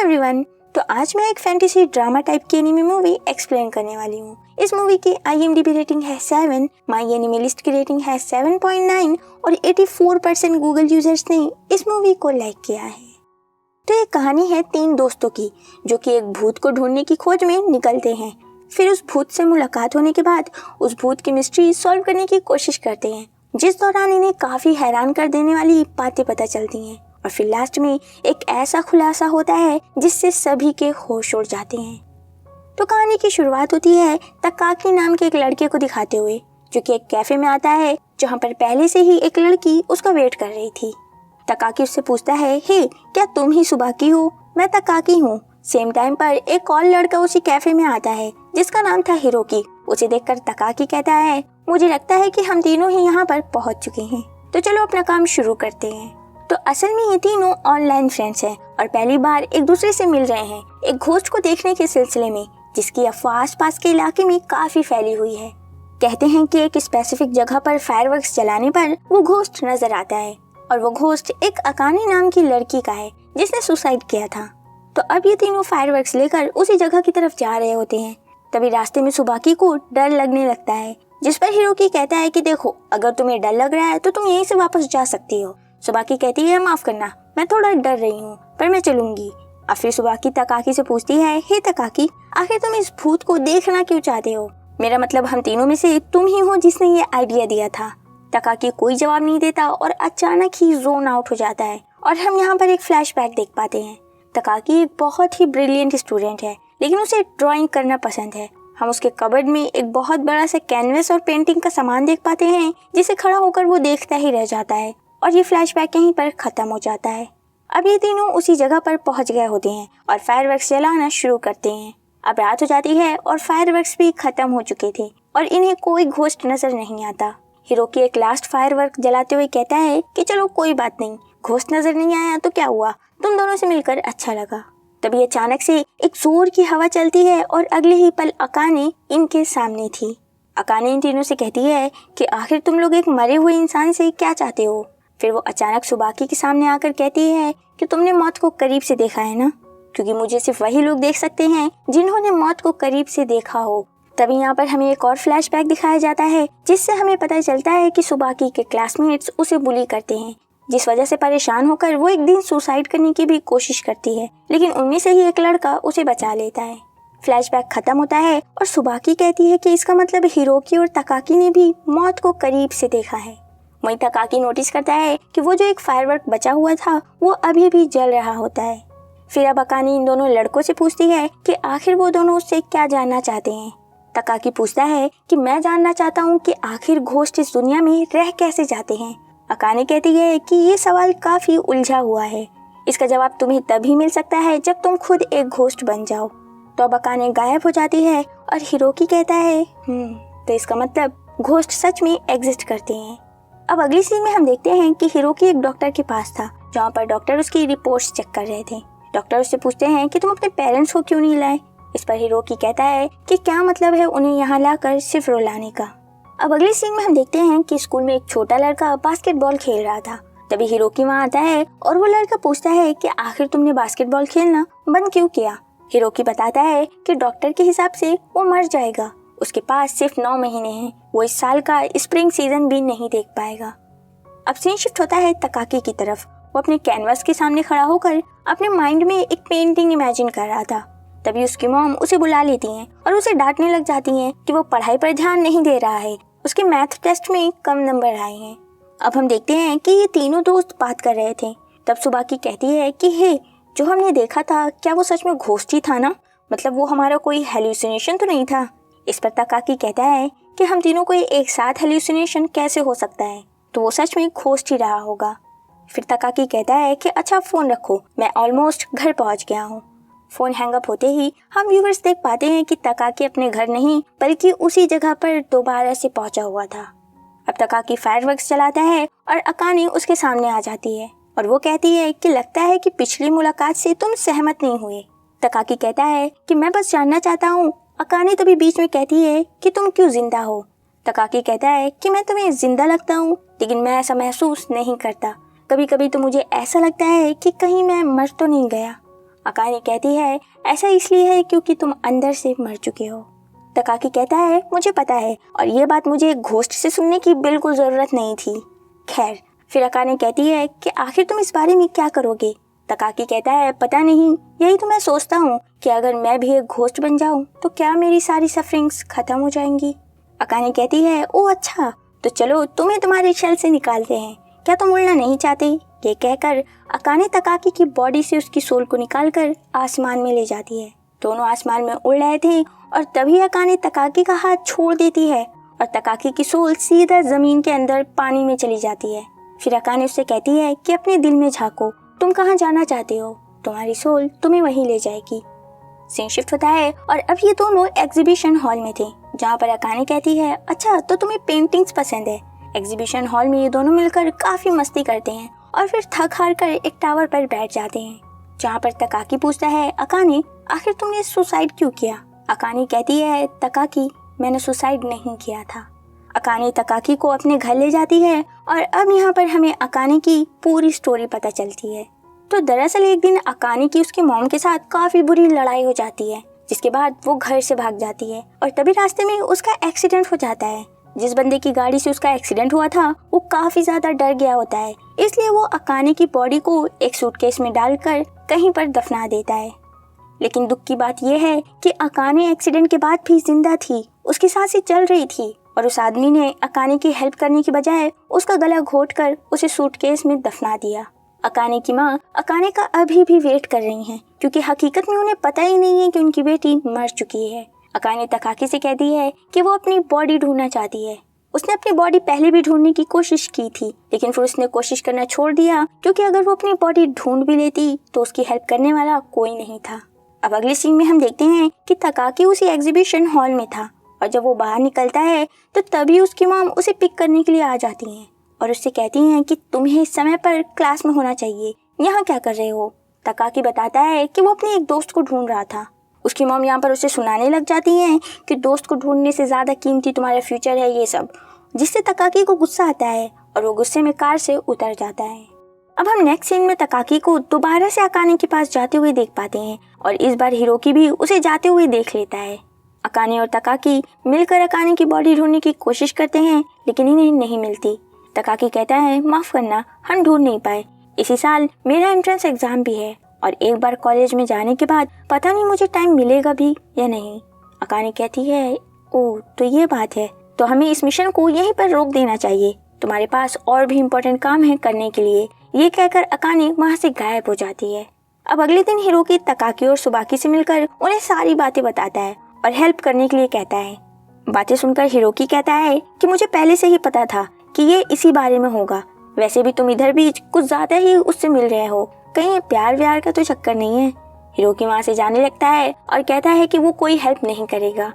Everyone. तो आज मैं एक फैंटेसी ड्रामा टाइप की एनिमे मूवी एक्सप्लेन करने वाली हूँ। इस मूवी की IMDb रेटिंग है 7, माई एनिमे लिस्ट की रेटिंग है 7.9 और 84% गूगल यूजर्स ने इस मूवी को लाइक किया है। तो ये कहानी है 3 दोस्तों की जो कि एक भूत को ढूंढने की खोज में निकलते हैं। फिर उस भूत से मुलाकात होने के बाद उस भूत की मिस्ट्री सॉल्व करने की कोशिश करते हैं, जिस दौरान इन्हें काफी हैरान कर देने वाली बातें पता चलती हैं। और फिर लास्ट में एक ऐसा खुलासा होता है जिससे सभी के होश उड़ जाते हैं। तो कहानी की शुरुआत होती है तकाकी नाम के एक लड़के को दिखाते हुए, जो कि एक कैफे में आता है जहां पर पहले से ही एक लड़की उसका वेट कर रही थी। तकाकी उससे पूछता है, हे क्या तुम ही सुबाकी हो? मैं तकाकी हूँ। सेम टाइम पर एक और लड़का उसी कैफे में आता है जिसका नाम था हिरोकी। उसे देखकर तकाकी कहता है, मुझे लगता है कि हम तीनों ही यहाँ पर पहुँच चुके हैं, तो चलो अपना काम शुरू करते हैं। तो असल में ये तीनों ऑनलाइन फ्रेंड्स हैं और पहली बार एक दूसरे से मिल रहे हैं एक घोस्ट को देखने के सिलसिले में, जिसकी अफवाह आसपास के इलाके में काफी फैली हुई है। कहते हैं कि एक स्पेसिफिक जगह पर फायरवर्क्स जलाने पर वो घोस्ट नजर आता है और वो घोस्ट एक अकाने नाम की लड़की का है जिसने सुसाइड किया था। तो अब ये तीनों फायरवर्क्स लेकर उसी जगह की तरफ जा रहे होते हैं। तभी रास्ते में सुबाकी को डर लगने लगता है, जिस पर हिरोकी कहता है कि देखो, अगर तुम्हें डर लग रहा है तो तुम यहीं से वापस जा सकती हो। सुबाकी कहती है, माफ करना, मैं थोड़ा डर रही हूँ पर मैं चलूंगी। और फिर सुबाकी तकाकी से पूछती है, हे तकाकी, आखिर तुम इस भूत को देखना क्यों चाहते हो? मेरा मतलब हम तीनों में से तुम ही हो जिसने ये आइडिया दिया था। तकाकी कोई जवाब नहीं देता और अचानक ही जोन आउट हो जाता है और हम यहाँ पर एक फ्लैशबैक देख पाते हैं। तकाकी एक बहुत ही ब्रिलियंट स्टूडेंट है, लेकिन उसे ड्राइंग करना पसंद है। हम उसके कबर्ड में एक बहुत बड़ा सा कैनवस और पेंटिंग का सामान देख पाते हैं, जिसे खड़ा होकर वो देखता ही रह जाता है और ये फ्लैशबैक यहीं पर खत्म हो जाता है। अब ये तीनों उसी जगह पर पहुंच गए होते हैं और फायरवर्क्स जलाना शुरू करते हैं। अब रात हो जाती है और फायरवर्क्स भी खत्म हो चुके थे और इन्हें कोई घोस्ट नजर नहीं आता। हिरोकी एक लास्ट फायरवर्क जलाते हुए कहता है कि चलो कोई बात नहीं, घोस्ट नजर नहीं आया तो क्या हुआ, तुम दोनों से मिलकर अच्छा लगा। तभी अचानक से एक जोर की हवा चलती है और अगले ही पल अकाने इनके सामने थी। अकाने इन तीनों से कहती है कि आखिर तुम लोग एक मरे हुए इंसान से क्या चाहते हो? फिर वो अचानक सुबाकी के सामने आकर कहती है कि तुमने मौत को करीब से देखा है ना, क्योंकि मुझे सिर्फ वही लोग देख सकते हैं जिन्होंने मौत को करीब से देखा हो। तभी यहाँ पर हमें एक और फ्लैशबैक दिखाया जाता है, जिससे हमें पता चलता है कि सुबाकी के क्लासमेट्स उसे बुली करते हैं, जिस वजह से परेशान होकर वो एक दिन सुसाइड करने की भी कोशिश करती है, लेकिन उनमें से ही एक लड़का उसे बचा लेता है। फ्लैशबैक खत्म होता है और सुबाकी कहती है कि इसका मतलब हिरोकी और तकाकी ने भी मौत को करीब से देखा है। वहीं तकाकी नोटिस करता है कि वो जो एक फायरवर्क बचा हुआ था वो अभी भी जल रहा होता है। फिर अब अकाने इन दोनों लड़कों से पूछती है कि आखिर वो दोनों उससे क्या जानना चाहते हैं। तकाकी पूछता है कि मैं जानना चाहता हूँ कि आखिर घोस्ट इस दुनिया में रह कैसे जाते हैं। अकाने कहती है कि ये सवाल काफी उलझा हुआ है, इसका जवाब तुम्हें तभी मिल सकता है जब तुम खुद एक घोस्ट बन जाओ। तो अब अकाने गायब हो जाती है और हिरोकी कहता है तो इसका मतलब घोस्ट सच में एग्जिस्ट करते हैं। अब अगली सीन में हम देखते हैं कि हिरोकी एक डॉक्टर के पास था, जहाँ पर डॉक्टर उसकी रिपोर्ट्स चेक कर रहे थे। डॉक्टर उससे पूछते हैं कि तुम अपने पेरेंट्स को क्यों नहीं लाए? इस पर हिरोकी कहता है कि क्या मतलब है उन्हें यहाँ लाकर सिर्फ रुलाने का। अब अगली सीन में हम देखते हैं कि स्कूल में एक छोटा लड़का बास्केटबॉल खेल रहा था। तभी हिरोकी वहाँ आता है और वो लड़का पूछता है कि आखिर तुमने बास्केटबॉल खेलना बंद क्यों किया? हिरोकी बताता है कि डॉक्टर के हिसाब से वो मर जाएगा, उसके पास सिर्फ 9 महीने हैं, वो इस साल का स्प्रिंग सीजन भी नहीं देख पाएगा। अब सीन शिफ्ट होता है तकाकी की तरफ। वो अपने कैनवास के सामने खड़ा होकर अपने माइंड में एक पेंटिंग इमेजिन कर रहा था। तभी उसकी मॉम उसे बुला लेती हैं और उसे डांटने लग जाती हैं कि वो पढ़ाई पर ध्यान नहीं दे रहा है, उसके मैथ टेस्ट में कम नंबर आए हैं। अब हम देखते हैं कि ये तीनों दोस्त बात कर रहे थे। तब सुबाकी कहती है कि हे, जो हमने देखा था क्या वो सच में घोस्ट ही था ना? मतलब वो हमारा कोई हेल्यूसिनेशन तो नहीं था? इस पर तकाकी कहता है कि हम तीनों को एक साथ हेल्यूसिनेशन कैसे हो सकता है, तो वो सच में घोस्ट ही रहा होगा। फिर तकाकी कहता है कि अच्छा फोन रखो, मैं ऑलमोस्ट घर पहुंच गया हूँ। फोन हैंग अप होते ही हम व्यूअर्स देख पाते हैं कि तकाकी अपने घर नहीं बल्कि उसी जगह पर दोबारा से पहुंचा हुआ था। अब तकाकी फायरवर्क्स चलाता है और अकाने उसके सामने आ जाती है और वो कहती है कि लगता है कि पिछली मुलाकात से तुम सहमत नहीं हुए। तकाकी कहता है कि मैं बस जानना चाहता हूँ। अकाने तभी बीच में कहती है कि तुम क्यों जिंदा हो? तकाकी कहता है कि मैं तुम्हें जिंदा लगता हूँ, लेकिन मैं ऐसा महसूस नहीं करता। कभी कभी तो मुझे ऐसा लगता है कि कहीं मैं मर तो नहीं गया। अकाने कहती है ऐसा इसलिए है क्योंकि तुम अंदर से मर चुके हो। तकाकी कहता है मुझे पता है और ये बात मुझे एक घोस्ट से सुनने की बिल्कुल ज़रूरत नहीं थी। खैर, फिर अकाने कहती है कि आखिर तुम इस बारे में क्या करोगे। तकाकी कहता है पता नहीं, यही तो मैं सोचता हूँ कि अगर मैं भी एक घोस्ट बन जाऊँ तो क्या मेरी सारी सफरिंग्स खत्म हो जाएंगी। अकाने कहती है ओह अच्छा, तो चलो तुम्हें तुम्हारे शेल से निकालते हैं, क्या तुम उड़ना नहीं चाहते। ये कहकर अकाने तकाकी की बॉडी से उसकी सोल को निकालकर आसमान में ले जाती है। दोनों आसमान में उड़ रहे थे और तभी अकाने तकाकी का हाथ छोड़ देती है और तकाकी की सोल सीधा जमीन के अंदर पानी में चली जाती है। फिर अकाने उससे कहती है कि अपने दिल में झांको, तुम कहाँ जाना चाहते हो, तुम्हारी सोल तुम्हें वहीं ले जाएगी। सीन शिफ्ट होता है और अब ये दोनों एग्जीबिशन हॉल में थे, जहाँ पर अकाने कहती है अच्छा तो तुम्हें पेंटिंग्स पसंद है। एग्जीबिशन हॉल में ये दोनों मिलकर काफी मस्ती करते हैं और फिर थक हार कर एक टावर पर बैठ जाते हैं, जहाँ पर तकाकी पूछता है अकाने आखिर तुमने सुसाइड क्यों किया। अकाने कहती है तकाकी मैंने सुसाइड नहीं किया था। अकाने तकाकी को अपने घर ले जाती है और अब यहाँ पर हमें अकाने की पूरी स्टोरी पता चलती है। तो दरअसल एक दिन अकाने की उसके मॉम के साथ काफी बुरी लड़ाई हो जाती है, जिसके बाद वो घर से भाग जाती है और तभी रास्ते में उसका एक्सीडेंट हो जाता है। जिस बंदे की गाड़ी से उसका एक्सीडेंट हुआ था वो काफी ज्यादा डर गया होता है, इसलिए वो अकाने की बॉडी को एक सूटकेस में डालकर कहीं पर दफना देता है। लेकिन दुख की बात यह है कि अकाने एक्सीडेंट के बाद भी जिंदा थी, उसकी सांसें चल रही थी और उस आदमी ने अकाने की हेल्प करने की बजाय उसका गला घोंटकर उसे सूटकेस में दफना दिया। अकाने की माँ अकाने का अभी भी वेट कर रही हैं, क्योंकि हकीकत में उन्हें पता ही नहीं है कि उनकी बेटी मर चुकी है। अकाने तकाकी से कहती है कि वो अपनी बॉडी ढूंढना चाहती है। उसने अपनी बॉडी पहले भी ढूंढने की कोशिश की थी, लेकिन फिर उसने कोशिश करना छोड़ दिया, क्योंकि अगर वो अपनी बॉडी ढूंढ भी लेती तो उसकी हेल्प करने वाला कोई नहीं था। अब अगले सीन में हम देखते हैं कि तकाकी उसी एग्जीबिशन हॉल में था और जब वो बाहर निकलता है तो तभी उसकी मॉम उसे पिक करने के लिए आ जाती हैं और उससे कहती हैं कि तुम्हें इस समय पर क्लास में होना चाहिए, यहाँ क्या कर रहे हो। तकाकी बताता है कि वो अपने एक दोस्त को ढूंढ रहा था। उसकी मॉम यहाँ पर उसे सुनाने लग जाती हैं कि दोस्त को ढूंढने से ज़्यादा कीमती तुम्हारा फ्यूचर है ये सब, जिससे तकाकी को गुस्सा आता है और वो गुस्से में कार से उतर जाता है। अब हम नेक्स्ट सीन में तकाकी को दोबारा से अकाने के पास जाते हुए देख पाते हैं और इस बार हिरोकी भी उसे जाते हुए देख लेता है। अकाने और तकाकी मिलकर अकाने की बॉडी ढूंढने की कोशिश करते हैं, लेकिन इन्हें नहीं मिलती। तकाकी कहता है माफ करना, हम ढूंढ नहीं पाए, इसी साल मेरा एंट्रेंस एग्जाम भी है और एक बार कॉलेज में जाने के बाद पता नहीं मुझे टाइम मिलेगा भी या नहीं। अकाने कहती है ओह तो ये बात है, तो हमें इस मिशन को यहीं पर रोक देना चाहिए, तुम्हारे पास और भी इम्पोर्टेंट काम है करने के लिए। ये कहकर अकाने वहाँ से गायब हो जाती है। अब अगले दिन हिरोकी तकाकी और सुबाकी से मिलकर उन्हें सारी बातें बताता है और हेल्प करने के लिए कहता है। बातें सुनकर हिरोकी कहता है कि मुझे पहले से ही पता था कि ये इसी बारे में होगा, वैसे भी तुम इधर बीच कुछ ज्यादा ही उससे मिल रहे हो, कहीं प्यार व्यार का तो चक्कर नहीं है। हिरोकी वहाँ से जाने लगता है और कहता है कि वो कोई हेल्प नहीं करेगा।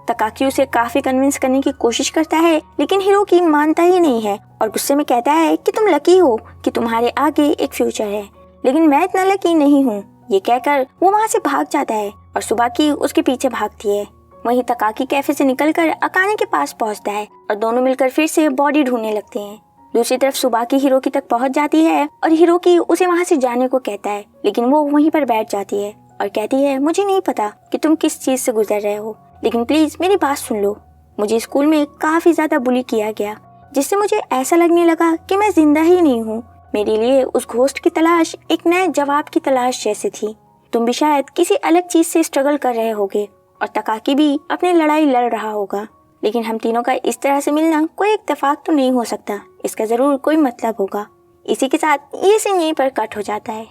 तकाकी उसे काफी कन्विंस करने की कोशिश करता है, लेकिन हिरोकी मानता ही नहीं है और गुस्से में कहता है कि तुम लकी हो कि तुम्हारे आगे एक फ्यूचर है, लेकिन मैं इतना लकी नहीं हूँ। ये कहकर वो वहाँ से भाग जाता है और सुबाकी उसके पीछे भागती है। वहीं तकाकी कैफे से निकलकर अकाने के पास पहुँचता है और दोनों मिलकर फिर से बॉडी ढूंढने लगते हैं। दूसरी तरफ सुबाकी हिरोकी तक पहुँच जाती है और हिरोकी उसे वहाँ से जाने को कहता है, लेकिन वो वहीं पर बैठ जाती है और कहती है मुझे नहीं पता कि तुम किस चीज से गुजर रहे हो, लेकिन प्लीज मेरी बात सुन लो। मुझे स्कूल में काफी ज्यादा बुली किया गया, जिससे मुझे ऐसा लगने लगा कि मैं जिंदा ही नहीं हूँ। मेरे लिए उस घोस्ट की तलाश एक नए जवाब की तलाश जैसे थी। तुम भी शायद किसी अलग चीज से स्ट्रगल कर रहे होगे और तकाकी भी अपनी लड़ाई लड़ रहा होगा, लेकिन हम तीनों का इस तरह से मिलना कोई इत्तेफाक तो नहीं हो सकता, इसका जरूर कोई मतलब होगा। इसी के साथ ये सीन यहीं पर कट हो जाता है।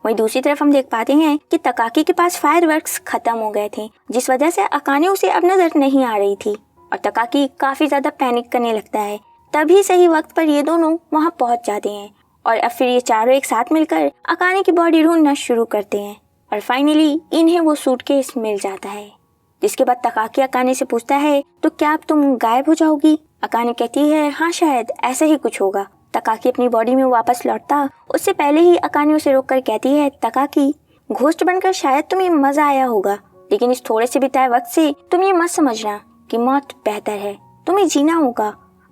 वहीं दूसरी तरफ हम देख पाते हैं कि तकाकी के पास फायरवर्क्स खत्म हो गए थे, जिस वजह से अकाने उसे अब नजर नहीं आ रही थी और तकाकी काफी ज्यादा पैनिक करने लगता है। तभी सही वक्त पर ये दोनों वहां पहुंच जाते हैं और अब फिर ये चारों एक साथ मिलकर अकाने की बॉडी ढूंढना शुरू करते हैं और फाइनली इन्हें वो सूटकेस मिल जाता है। जिसके बाद तकाकी अकाने से पूछता है तो क्या अब तुम गायब हो जाओगी। अकाने कहती है हाँ शायद ऐसा ही कुछ होगा। तकाकी अपनी बॉडी में वापस लौटता उससे पहले ही अकाने उसे रोककर कहती है तकाकी घोस्ट बनकर शायद तुम्हें मजा आया होगा, लेकिन इस थोड़े से बिताए वक्त से तुम ये मत समझना कि मौत बेहतर है, तुम्हें जीना होगा।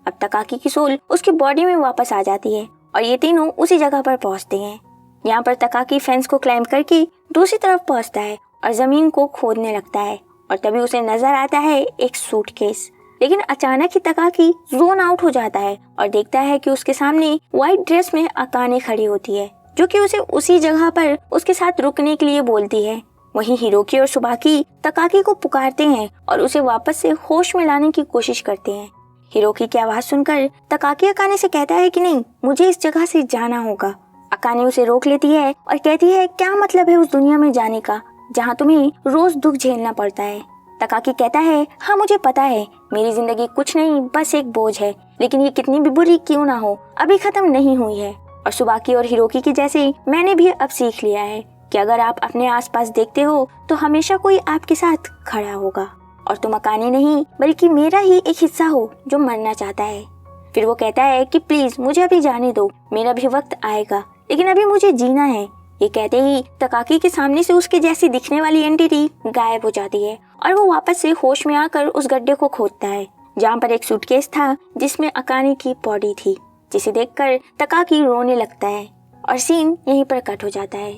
अब तकाकी की सोल उसकी बॉडी में वापस आ जाती है और ये तीनों उसी जगह पर पहुंचते हैं। यहाँ पर तकाकी फेंस को क्लाइंब करके दूसरी तरफ पहुँचता है और जमीन को खोदने लगता है और तभी उसे नजर आता है एक सूटकेस। लेकिन अचानक ही तकाकी जोन आउट हो जाता है और देखता है कि उसके सामने व्हाइट ड्रेस में अकाने खड़ी होती है, जो कि उसे उसी जगह पर उसके साथ रुकने के लिए बोलती है। वहीं हिरोकी और सुबाकी तकाकी को पुकारते हैं और उसे वापस से होश में लाने की कोशिश करते हैं। हिरोकी की आवाज सुनकर तकाकी अकाने से कहता है कि नहीं, मुझे इस जगह से जाना होगा। अकाने उसे रोक लेती है और कहती है, क्या मतलब है उस दुनिया में जाने का जहाँ तुम्हें रोज दुख झेलना पड़ता है। तकाकी कहता है, हाँ मुझे पता है, मेरी जिंदगी कुछ नहीं बस एक बोझ है, लेकिन ये कितनी भी बुरी क्यों ना हो अभी खत्म नहीं हुई है। और सुबाकी और हिरोकी की जैसे मैंने भी अब सीख लिया है कि अगर आप अपने आसपास देखते हो तो हमेशा कोई आपके साथ खड़ा होगा और तुम अकाने नहीं बल्कि मेरा ही एक हिस्सा हो जो मरना चाहता है। फिर वो कहता है कि प्लीज मुझे अभी जाने दो, मेरा भी वक्त आएगा, लेकिन अभी मुझे जीना है। ये कहते ही तकाकी के सामने से उसके जैसी दिखने वाली एंटिटी गायब हो जाती है और वो वापस से होश में आकर उस गड्ढे को खोदता है जहाँ पर एक सूटकेस था जिसमें अकाने की बॉडी थी, जिसे देखकर तकाकी रोने लगता है और सीन यहीं पर कट हो जाता है।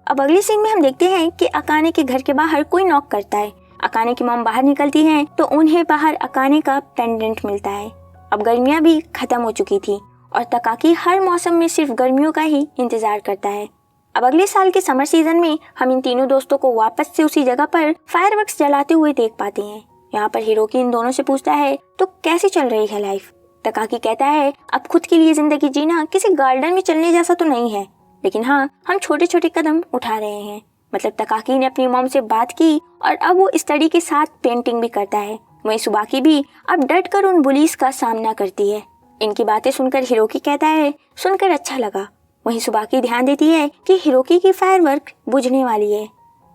अब अगले सीन में हम देखते हैं कि अकाने के घर के बाहर कोई नॉक करता है। अकाने की मॉम बाहर निकलती हैं तो उन्हें बाहर अकाने का पेंडेंट मिलता है। अब गर्मियाँ भी खत्म हो चुकी थी और तकाकी हर मौसम में सिर्फ गर्मियों का ही इंतजार करता है। अब अगले साल के समर सीजन में हम इन तीनों दोस्तों को वापस से उसी जगह पर फायरवर्क्स जलाते हुए देख पाते हैं। यहाँ पर हिरोकी इन दोनों से पूछता है, तो कैसी चल रही है लाइफ। तकाकी कहता है, अब खुद के लिए जिंदगी जीना किसी गार्डन में चलने जैसा तो नहीं है, लेकिन हाँ हम छोटे छोटे कदम उठा रहे हैं। मतलब तकाकी ने अपनी मॉम से बात की और अब वो स्टडी के साथ पेंटिंग भी करता है। वहीं सुबाकी भी अब डट कर उन बुलीज का सामना करती है। इनकी बातें सुनकर हिरोकी कहता है, सुनकर अच्छा लगा। वहीं सुबाकी ध्यान देती है कि हिरोकी की फायरवर्क बुझने वाली है।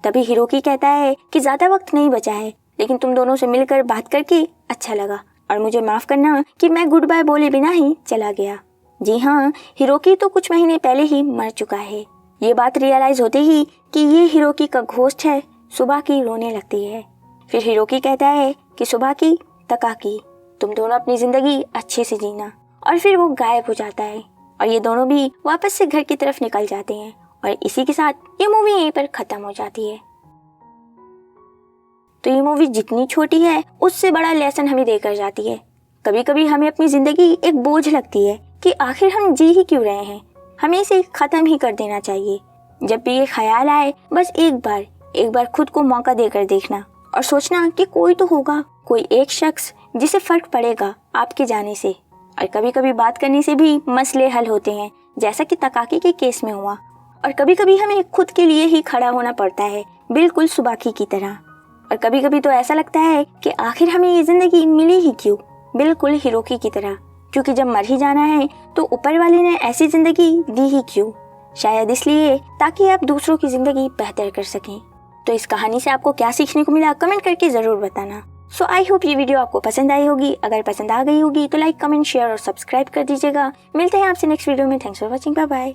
तभी हिरोकी कहता है कि ज्यादा वक्त नहीं बचा है, लेकिन तुम दोनों से मिलकर बात करके अच्छा लगा और मुझे माफ करना कि मैं गुड बाय बोले बिना ही चला गया। जी हाँ, हिरोकी तो कुछ महीने पहले ही मर चुका है। ये बात रियलाइज होते ही कि ये हिरोकी का घोस्ट है, सुबाकी रोने लगती है। फिर हिरोकी कहता है कि सुबाकी, तकाकी, तुम दोनों अपनी जिंदगी अच्छे से जीना। और फिर वो गायब हो जाता है और ये दोनों भी वापस से घर की तरफ निकल जाते हैं और इसी के साथ ये मूवी यहीं पर खत्म हो जाती है। तो ये मूवी जितनी छोटी है उससे बड़ा लेसन हमें देकर जाती है। कभी कभी हमें अपनी जिंदगी एक बोझ लगती है कि आखिर हम जी ही क्यों रहे हैं, हमें इसे खत्म ही कर देना चाहिए। जब भी ये ख्याल आए बस एक बार खुद को मौका देकर देखना और सोचना कि कोई तो होगा, कोई एक शख्स जिसे फर्क पड़ेगा आपके जाने से। और कभी कभी बात करने से भी मसले हल होते हैं, जैसा कि तकाकी के केस में हुआ। और कभी कभी हमें खुद के लिए ही खड़ा होना पड़ता है, बिल्कुल सुबाकी की तरह। और कभी कभी तो ऐसा लगता है कि आखिर हमें ये जिंदगी मिली ही क्यों, बिल्कुल हिरोकी की तरह, क्योंकि जब मर ही जाना है तो ऊपर वाले ने ऐसी जिंदगी दी ही क्यों। शायद इसलिए ताकि आप दूसरों की जिंदगी बेहतर कर सकें। तो इस कहानी से आपको क्या सीखने को मिला कमेंट करके जरूर बताना। सो आई होप ये वीडियो आपको पसंद आई होगी। अगर पसंद आ गई होगी तो लाइक, कमेंट, शेयर और सब्सक्राइब कर दीजिएगा। मिलते हैं आपसे नेक्स्ट वीडियो में। Thanks for watching, bye bye.